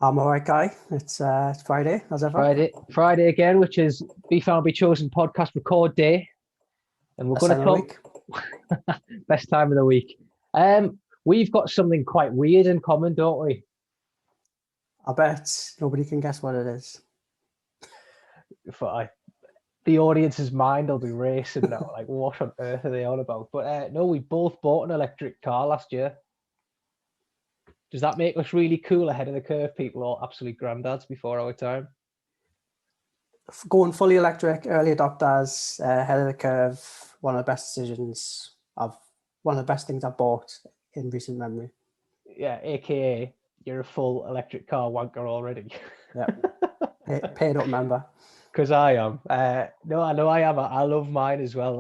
I'm all right, guy. It's Friday, as ever. Friday again, which is Be Found Be Chosen podcast record day, and we're Best going time to of the talk week. best time of the week. We've got something quite weird in common, don't we? I bet nobody can guess what it is. The audience's mind will be racing now. Like, what on earth are they on about? But no, we both bought an electric car last year. Does that make us really cool ahead of the curve, people, or absolute granddads before our time? Going fully electric, early adopters, ahead of the curve. One of the best decisions one of the best things I've bought in recent memory. Yeah, aka you're a full electric car wanker already. Yeah, paid up member. Because I am. No, I know I am. I love mine as well.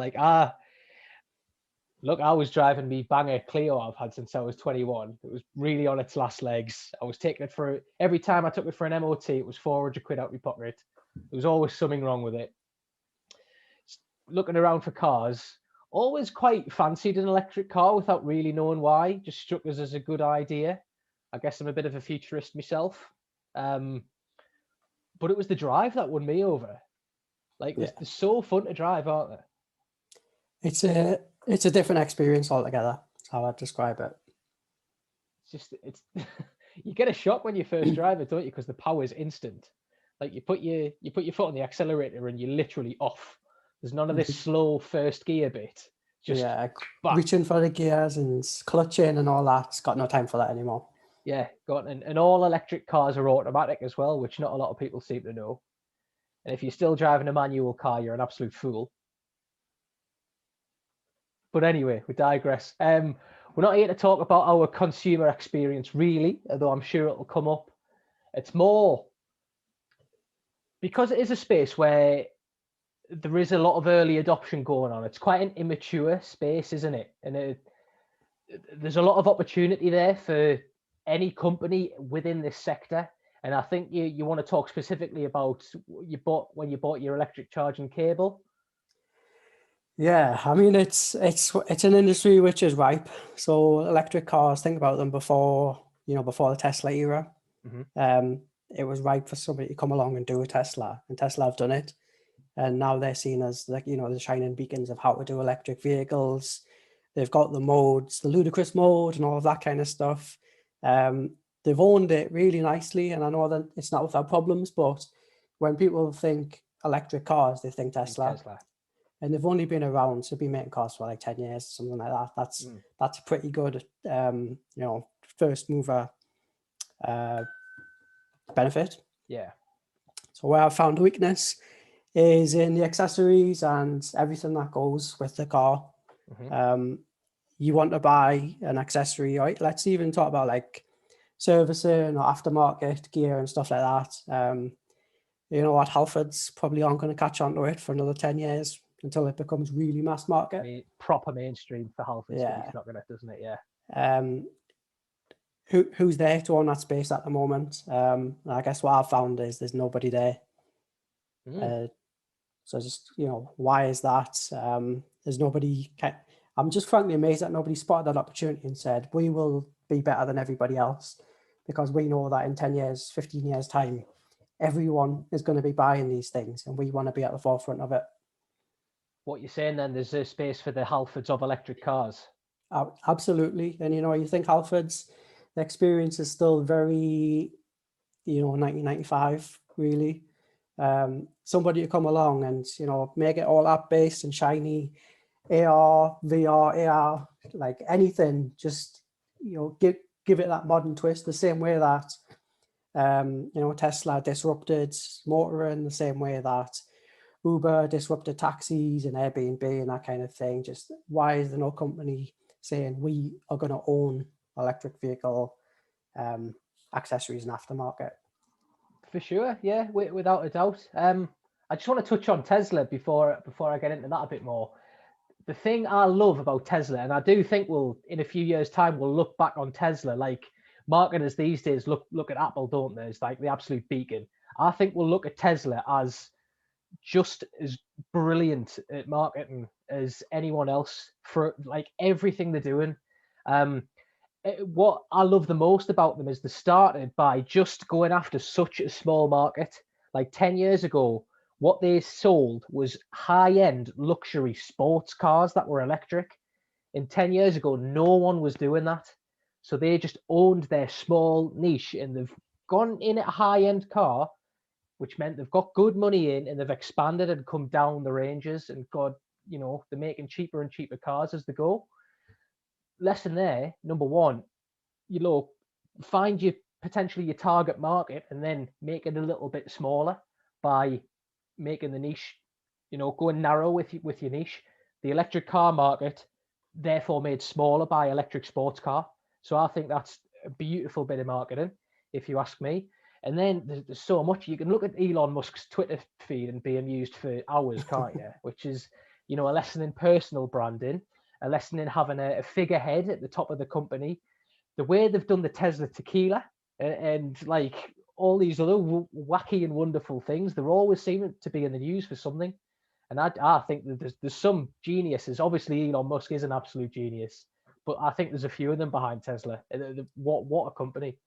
Look, I was driving me banger Clio I've had since I was 21. It was really on its last legs. I was taking it for every time I took it for an MOT, it was 400 quid out of my pocket. There was always something wrong with it. Looking around for cars, always quite fancied an electric car without really knowing why. Just struck us as a good idea. I guess I'm a bit of a futurist myself. But it was the drive that won me over. Like, Yeah. they're so fun to drive, aren't they? It's a different experience altogether. That's how I'd describe it. It's you get a shock when you first drive it, don't you? Because the power is instant. Like, you put your foot on the accelerator and you're literally off. There's none of this slow first gear bit. Just Yeah, back. reaching for the gears and clutching and all that. It's got no time for that anymore. Yeah, got and all electric cars are automatic as well, which not a lot of people seem to know. And if you're still driving a manual car, you're an absolute fool. But anyway, we digress. We're not here to talk about our consumer experience, really, although I'm sure it'll come up. It's more because it is a space where there is a lot of early adoption going on. It's quite an immature space, isn't it? And there's a lot of opportunity there for any company within this sector. And I think you want to talk specifically about when you bought your electric charging cable. Yeah, I mean it's an industry which is ripe. So electric cars, think about them before the Tesla era. Mm-hmm. It was ripe for somebody to come along and do a Tesla, and Tesla have done it. And now they're seen as the shining beacons of how to do electric vehicles. They've got the modes, the ludicrous mode and all of that kind of stuff. They've owned it really nicely, and I know that it's not without problems, but when people think electric cars, they think Tesla. And they've only been around, so been making cars for like 10 years, something like that. That's pretty good, first mover benefit. Yeah. So where I've found weakness is in the accessories and everything that goes with the car. Mm-hmm. You want to buy an accessory, right? Let's even talk about like servicing or aftermarket gear and stuff like that. You know what, Halfords probably aren't going to catch on to it for another 10 years until it becomes really mass market. I mean, proper mainstream for Halfords. Yeah. It's not going to, doesn't it? Yeah. Who's there to own that space at the moment? I guess what I've found is there's nobody there. So just, why is that? There's nobody. I'm just frankly amazed that nobody spotted that opportunity and said, we will be better than everybody else, because we know that in 10 years, 15 years time, everyone is going to be buying these things and we want to be at the forefront of it. What you're saying then, there's a space for the Halfords of electric cars. Absolutely. And, you think Halfords, the experience is still very, 1995, really. Somebody to come along and, make it all app-based and shiny, AR, VR, AR, like anything, just, give it that modern twist, the same way that, Tesla disrupted motoring, the same way that Uber disrupted taxis and Airbnb and that kind of thing. Just why is there no company saying we are going to own electric vehicle accessories and aftermarket? For sure, yeah, without a doubt. I just want to touch on Tesla before I get into that a bit more. The thing I love about Tesla, and I do think in a few years' time, we'll look back on Tesla like marketers these days look at Apple, don't they? It's like the absolute beacon. I think we'll look at Tesla as just as brilliant at marketing as anyone else for like everything they're doing. What I love the most about them is they started by just going after such a small market. Like 10 years ago, what they sold was high-end luxury sports cars that were electric. And 10 years ago, no one was doing that. So they just owned their small niche, and they've gone in at a high-end car, which meant they've got good money in, and they've expanded and come down the ranges and got, they're making cheaper and cheaper cars as they go. Lesson there, number one, find your potentially your target market and then make it a little bit smaller by making the niche, going narrow with your niche. The electric car market, therefore, made smaller by electric sports car. So I think that's a beautiful bit of marketing, if you ask me. And then there's so much. You can look at Elon Musk's Twitter feed and be amused for hours, can't you? Which is, a lesson in personal branding, a lesson in having a figurehead at the top of the company. The way they've done the Tesla tequila and like all these other wacky and wonderful things, they're always seeming to be in the news for something. And I think that there's some geniuses. Obviously, Elon Musk is an absolute genius, but I think there's a few of them behind Tesla. What a company!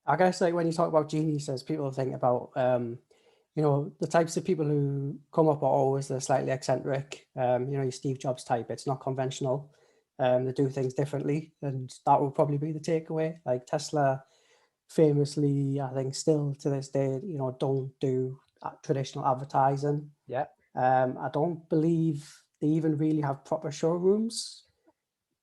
I guess like when you talk about geniuses, people think about the types of people who come up are always the slightly eccentric. Your Steve Jobs type. It's not conventional. They do things differently, and that will probably be the takeaway. Like Tesla, famously, I think still to this day, don't do traditional advertising. Yeah. I don't believe they even really have proper showrooms.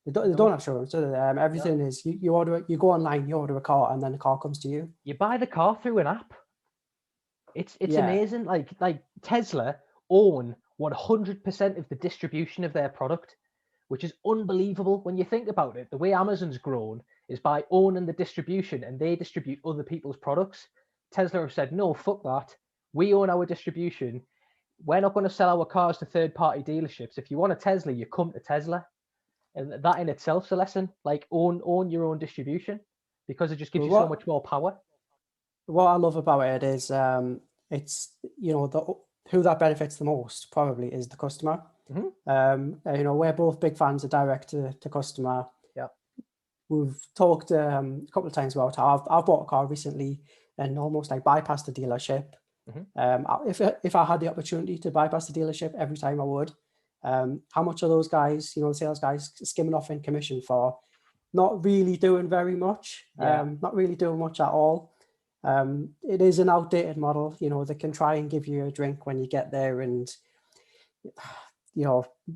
They don't have showrooms, do they? Everything is you order, you go online, you order a car, and then the car comes to you. You buy the car through an app. It's amazing. Like Tesla own 100% of the distribution of their product, which is unbelievable when you think about it. The way Amazon's grown is by owning the distribution, and they distribute other people's products. Tesla have said, no, fuck that. We own our distribution. We're not going to sell our cars to third-party dealerships. If you want a Tesla, you come to Tesla. And that in itself is a lesson. Like own your own distribution, because it just gives you so much more power. What I love about it is it's who that benefits the most probably is the customer. Mm-hmm. We're both big fans of direct to customer. Yeah, we've talked a couple of times about how I've bought a car recently and almost like bypassed the dealership. Mm-hmm. If I had the opportunity to bypass the dealership every time, I would. How much are those guys, sales guys, skimming off in commission for not really doing very much, not really doing much at all? It is an outdated model. They can try and give you a drink when you get there and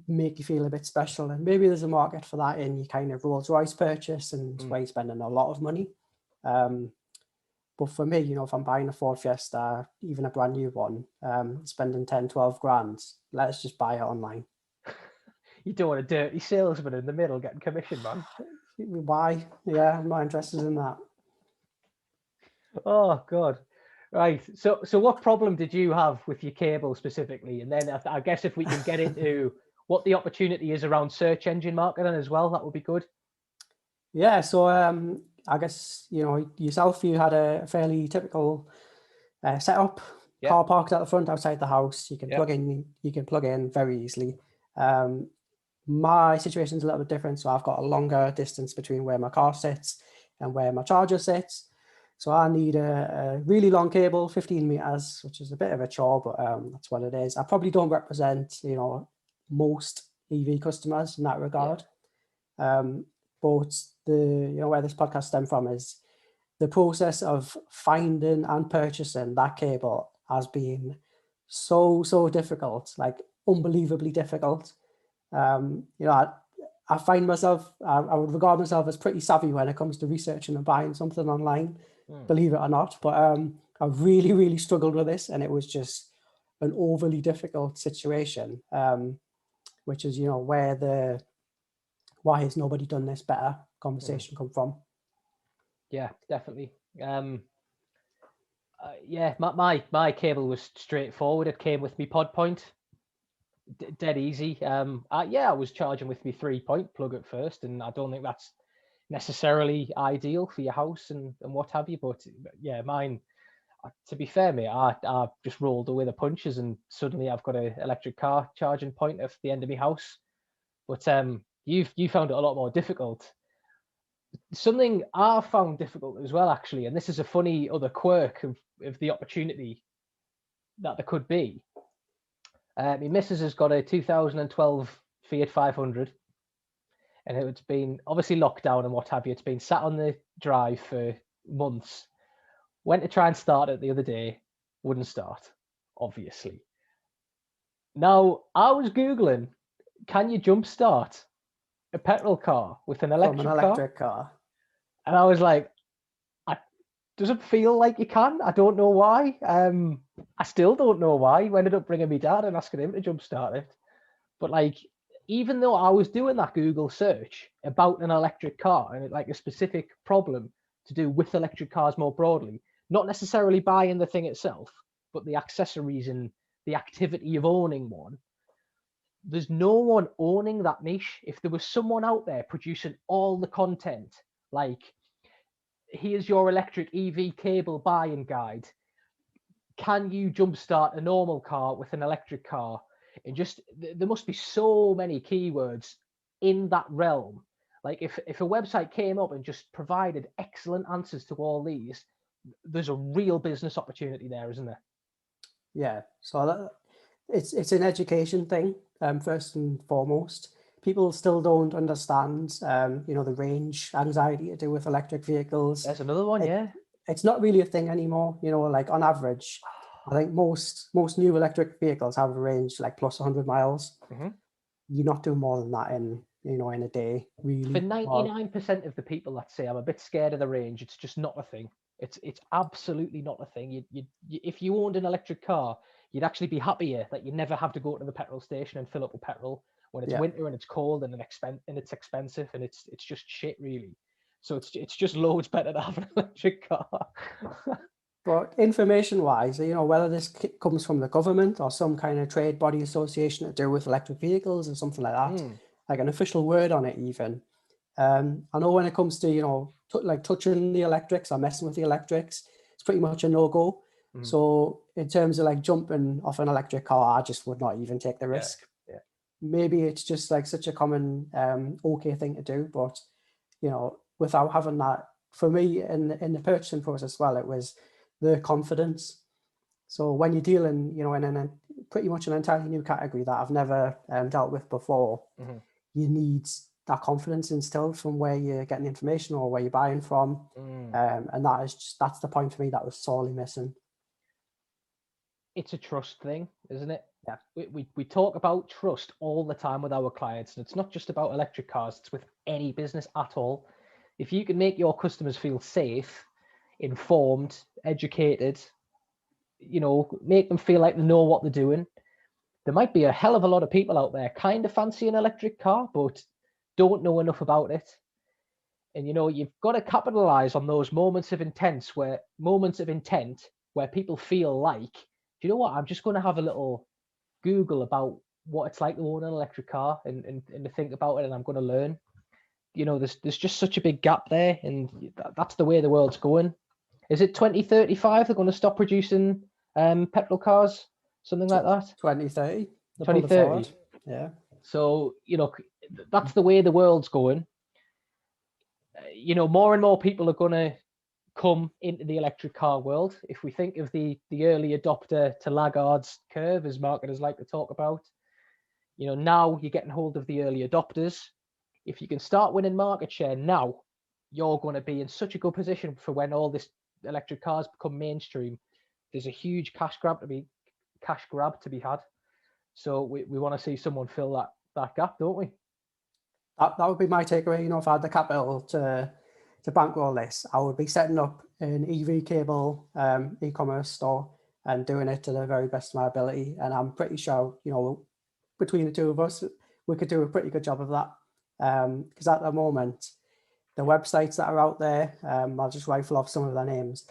make you feel a bit special, and maybe there's a market for that in your kind of Rolls Royce purchase and where you're spending a lot of money. But for me, if I'm buying a Ford Fiesta, even a brand new one, spending 10, 12 grand, let's just buy it online. You don't want a dirty salesman in the middle getting commission, man. Why? Yeah, I'm not interested in that. Oh God. Right. So what problem did you have with your cable specifically? And then I guess if we can get into what the opportunity is around search engine marketing as well, that would be good. Yeah. So I guess yourself, you had a fairly typical setup. Car parked at the front outside the house. You can plug in. You can plug in very easily. My situation is a little bit different. So I've got a longer distance between where my car sits and where my charger sits. So I need a really long cable, 15 meters, which is a bit of a chore, but that's what it is. I probably don't represent, most EV customers in that regard. But where this podcast stemmed from is the process of finding and purchasing that cable has been so difficult, like unbelievably difficult. I find myself, I would regard myself as pretty savvy when it comes to researching and buying something online, believe it or not. But I've really struggled with this, and it was just an overly difficult situation, which is, where why has nobody done this better conversation come from. Yeah, definitely. My cable was straightforward. It came with me pod point. Dead easy. I was charging with me 3-point plug at first, and I don't think that's necessarily ideal for your house and what have you. But yeah, mine. To be fair, mate, I just rolled away the punches, and suddenly I've got an electric car charging point at the end of my house. But you found it a lot more difficult. something I found difficult as well, actually, and this is a funny other quirk of the opportunity that there could be. My missus has got a 2012 Fiat 500, and it's been obviously locked down and what have you. It's been sat on the drive for months. Went to try and start it the other day, wouldn't start, obviously. Now, I was Googling, can you jumpstart a petrol car with an From an electric electric car? car. And I was like, doesn't feel like you can. I don't know why. I still don't know why. We ended up bringing my dad and asking him to jumpstart it. But like, even though I was doing that Google search about an electric car and like a specific problem to do with electric cars more broadly, not necessarily buying the thing itself, but the accessories and the activity of owning one, there's no one owning that niche. If there was someone out there producing all the content, like, here's your electric EV cable buying guide, can you jumpstart a normal car with an electric car? And just, there must be so many keywords in that realm. Like, if a website came up and just provided excellent answers to all these, there's a real business opportunity there, isn't there? Yeah, so it's an education thing, first and foremost. People still don't understand, the range anxiety to do with electric vehicles. There's another one, yeah. It's not really a thing anymore. Like on average, I think most new electric vehicles have a range like plus 100 miles. Mm-hmm. You're not doing more than that in a day, really. For 99% of the people that say I'm a bit scared of the range, it's just not a thing. It's absolutely not a thing. You if you owned an electric car, you'd actually be happier that you never have to go to the petrol station and fill up with petrol when it's winter and it's cold and it's expensive and it's just shit, really. So it's just loads better to have an electric car. But information-wise, whether this comes from the government or some kind of trade body association to do with electric vehicles or something like that, like an official word on it even. I know when it comes to, like touching the electrics or messing with the electrics, it's pretty much a no-go. So in terms of like jumping off an electric car, I just would not even take the risk. Yeah. Maybe it's just like such a common, okay thing to do, but, without having that, for me in the purchasing process, well, it was the confidence. So when you're dealing, in pretty much an entirely new category that I've never dealt with before, you need that confidence instilled from where you're getting information or where you're buying from. And that's the point for me that was sorely missing. It's a trust thing, isn't it? Yeah. We talk about trust all the time with our clients, and it's not just about electric cars, it's with any business at all. If you can make your customers feel safe, informed, educated, make them feel like they know what they're doing. There might be a hell of a lot of people out there kind of fancy an electric car, but don't know enough about it. And you've got to capitalize on those moments of intent where people feel like, do you know what? I'm just going to have a little Google about what it's like to own an electric car and to think about it, and I'm going to learn. There's just such a big gap there, and that's the way the world's going. Is it 2035 they're going to stop producing petrol cars, something like that? 2030. 2030. Yeah. So that's the way the world's going. More and more people are going to come into the electric car world. If we think of the early adopter to laggards curve, as marketers like to talk about, now you're getting hold of the early adopters. If you can start winning market share now, you're going to be in such a good position for when all this electric cars become mainstream. There's a huge cash grab to be had. So we want to see someone fill that gap, don't we? That would be my takeaway. If I had the capital to bankroll this, I would be setting up an EV cable e-commerce store and doing it to the very best of my ability. And I'm pretty sure, between the two of us, we could do a pretty good job of that. Because at the moment, the websites that are out there, I'll just rifle off some of their names.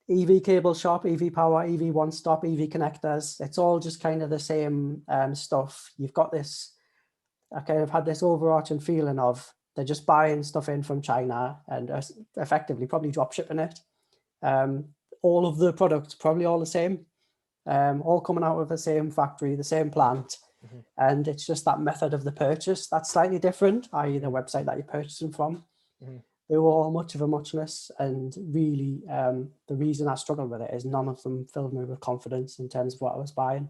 EV Cable Shop, EV Power, EV One Stop, EV Connectors. It's all just kind of the same stuff. You've got this, I kind of had this overarching feeling of they're just buying stuff in from China and effectively probably drop shipping it. All of the products probably all the same, all coming out of the same factory, the same plant. And it's just that method of the purchase that's slightly different, i.e. the website that you're purchasing from. they were all much of a muchness, and really the reason I struggled with it is none of them filled me with confidence in terms of what I was buying.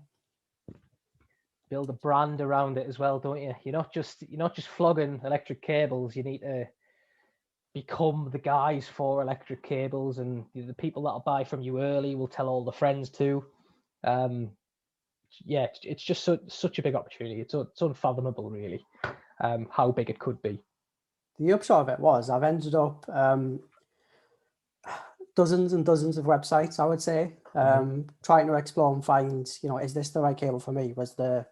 Build a brand around it as well, don't you? You're not just flogging electric cables. You need to become the guys for electric cables, and the people that'll buy from you early will tell all the friends too. Yeah, it's just such a big opportunity. It's unfathomable, really, how big it could be. The upshot of it was I've ended up dozens and dozens of websites, I would say, trying to explore and find, is this the right cable for me? Was the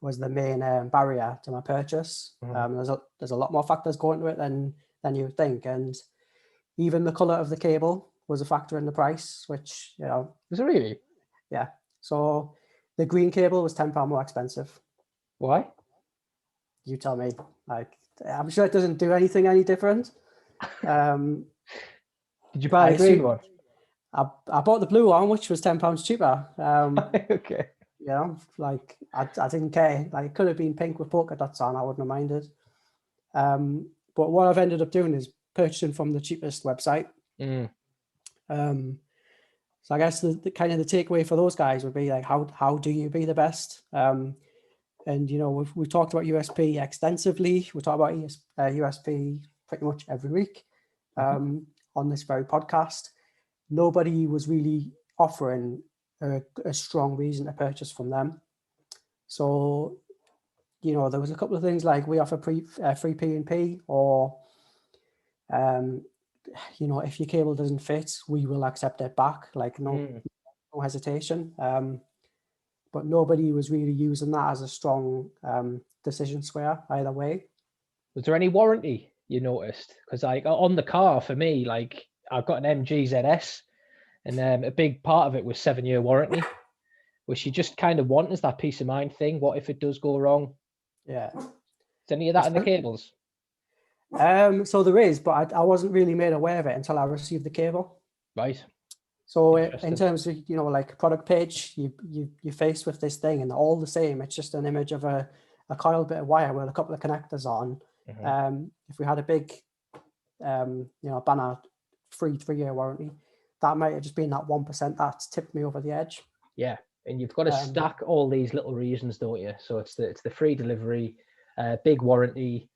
main barrier to my purchase. There's a lot more factors going into it than you would think, and even the color of the cable was a factor in the price, which Was it really? Yeah. So the green cable was £10 more expensive. Why? You tell me. Like, I'm sure it doesn't do anything any different. Did you buy the green one? I bought the blue one, which was £10 cheaper. Okay. Like I didn't care. Like, it could have been pink with polka dots on. I wouldn't have minded. But what I've ended up doing is purchasing from the cheapest website. So I guess the kind of the takeaway for those guys would be like, how do you be the best? And we've talked about USP extensively. We talk about USP pretty much every week on this very podcast. Nobody was really offering a strong reason to purchase from them. So, there was a couple of things like we offer free P&P, or if your cable doesn't fit, we will accept it back. Like no hesitation. But nobody was really using that as a strong decision square either way. Was there any warranty you noticed? Because like on the car for me, like I've got an MG ZS, and a big part of it was 7-year warranty, which you just kind of want as that peace of mind thing. What if it does go wrong? Yeah. Is any of that in the cables? So there is, but I wasn't really made aware of it until I received the cable. Right. So in terms of, like product page, you're faced with this thing and they're all the same. It's just an image of a coiled bit of wire with a couple of connectors on. If we had a big, banner free 3-year warranty, that might have just been that 1% that's tipped me over the edge. Yeah. And you've got to stack all these little reasons, don't you? So it's the free delivery, big warranty,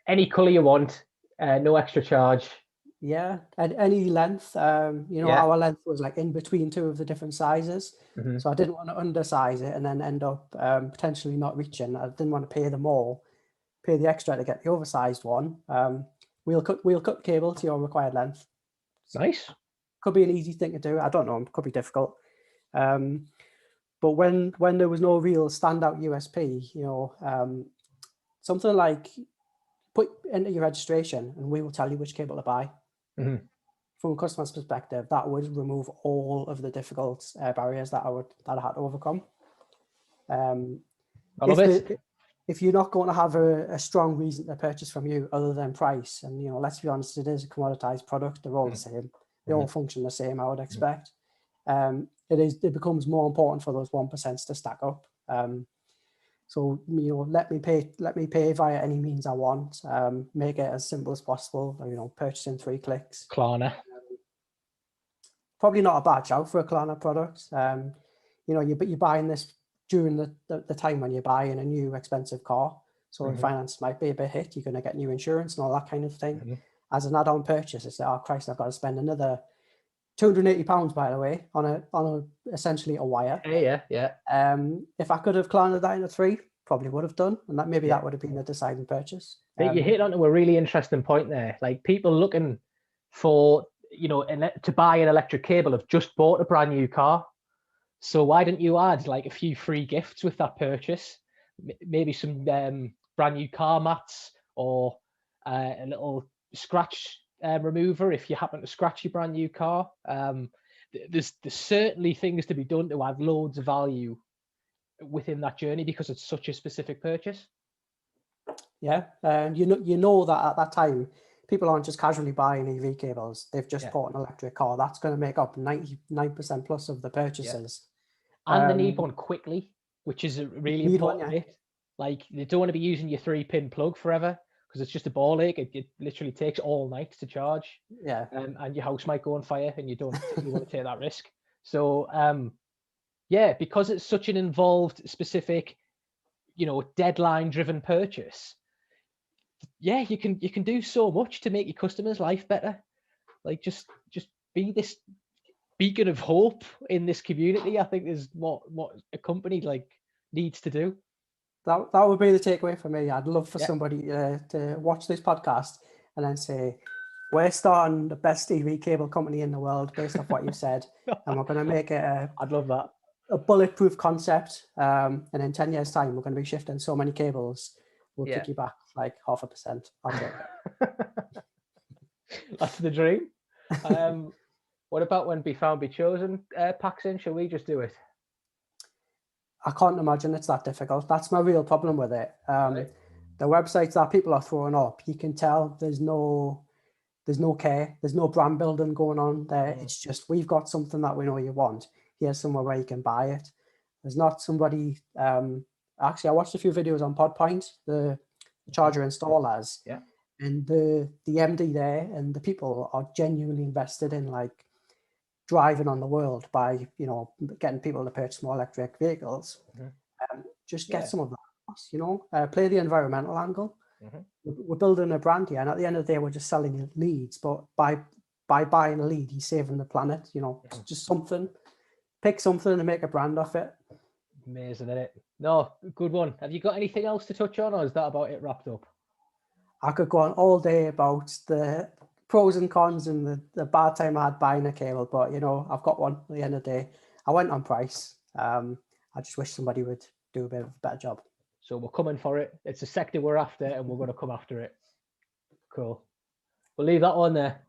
any color you want, no extra charge. Yeah, and any length. Our length was like in between two of the different sizes, so I didn't want to undersize it and then end up potentially not reaching. I didn't want to pay the extra to get the oversized one. We'll cut cable to your required length. Nice. Could be an easy thing to do. I don't know. It could be difficult. But when there was no real standout USP, something like put enter your registration and we will tell you which cable to buy. From a customer's perspective, that would remove all of the difficult barriers that I had to overcome. I love it. If you're not going to have a strong reason to purchase from you other than price, and let's be honest, it is a commoditized product. They're all the same. They all function the same, I would expect. It becomes more important for those 1% to stack up. So let me pay via any means I want. Make it as simple as possible. Purchase in 3 clicks. Klarna. Probably not a bad shout for a Klarna product. You're buying this during the time when you're buying a new expensive car. So the finance might be a bit hit. You're going to get new insurance and all that kind of thing. As an add-on purchase, it's like, oh Christ, I've got to spend another £280, by the way, on a essentially a wire. Yeah. If I could have Klarna that into 3, probably would have done, and that would have been a deciding purchase. You hit onto a really interesting point there. Like people looking for to buy an electric cable have just bought a brand new car. So why didn't you add like a few free gifts with that purchase? Maybe some brand new car mats, or a little scratch remover if you happen to scratch your brand new car. There's certainly things to be done to add loads of value within that journey because it's such a specific purchase. Yeah, and you know that at that time people aren't just casually buying EV cables. They've just bought an electric car. That's going to make up 99% plus of the purchases. And they need one quickly, which is a really important bit. Like, they don't want to be using your 3-pin plug forever, because it's just a ball ache. It literally takes all night to charge, Yeah. and your house might go on fire, and you don't particularly want to take that risk. So yeah, because it's such an involved, specific, deadline driven purchase. Yeah, you can do so much to make your customers' life better. Like just be this beacon of hope in this community. I think is what a company like needs to do. That would be the takeaway for me. I'd love for Yeah. somebody to watch this podcast and then say, we're starting the best EV cable company in the world based off what you said, and we're going to make it I'd love that. a bulletproof concept. And in 10 years' time, we're going to be shifting so many cables, we'll kick you back like 0.5%. I'll take it. That's the dream. What about when Be Found Be Chosen packs in? Shall we just do it? I can't imagine it's that difficult. That's my real problem with it. Right. The websites that people are throwing up, you can tell there's no care, there's no brand building going on there. It's just, we've got something that we know you want. Here's somewhere where you can buy it. There's not somebody. Actually, I watched a few videos on PodPoint, the charger installers. Yeah. And the MD there and the people are genuinely invested in like driving on the world by getting people to purchase more electric vehicles. Just get some of that, play the environmental angle. We're building a brand here, and at the end of the day, we're just selling leads. But by buying a lead, you're saving the planet. Just something. Pick something and make a brand off it. Amazing, isn't it? No, good one. Have you got anything else to touch on, or is that about it wrapped up? I could go on all day about the pros and cons and the bad time I had buying a cable, but I've got one at the end of the day. I went on price. I just wish somebody would do a bit of a better job. So we're coming for it. It's a sector we're after, and we're going to come after it. Cool. We'll leave that on there.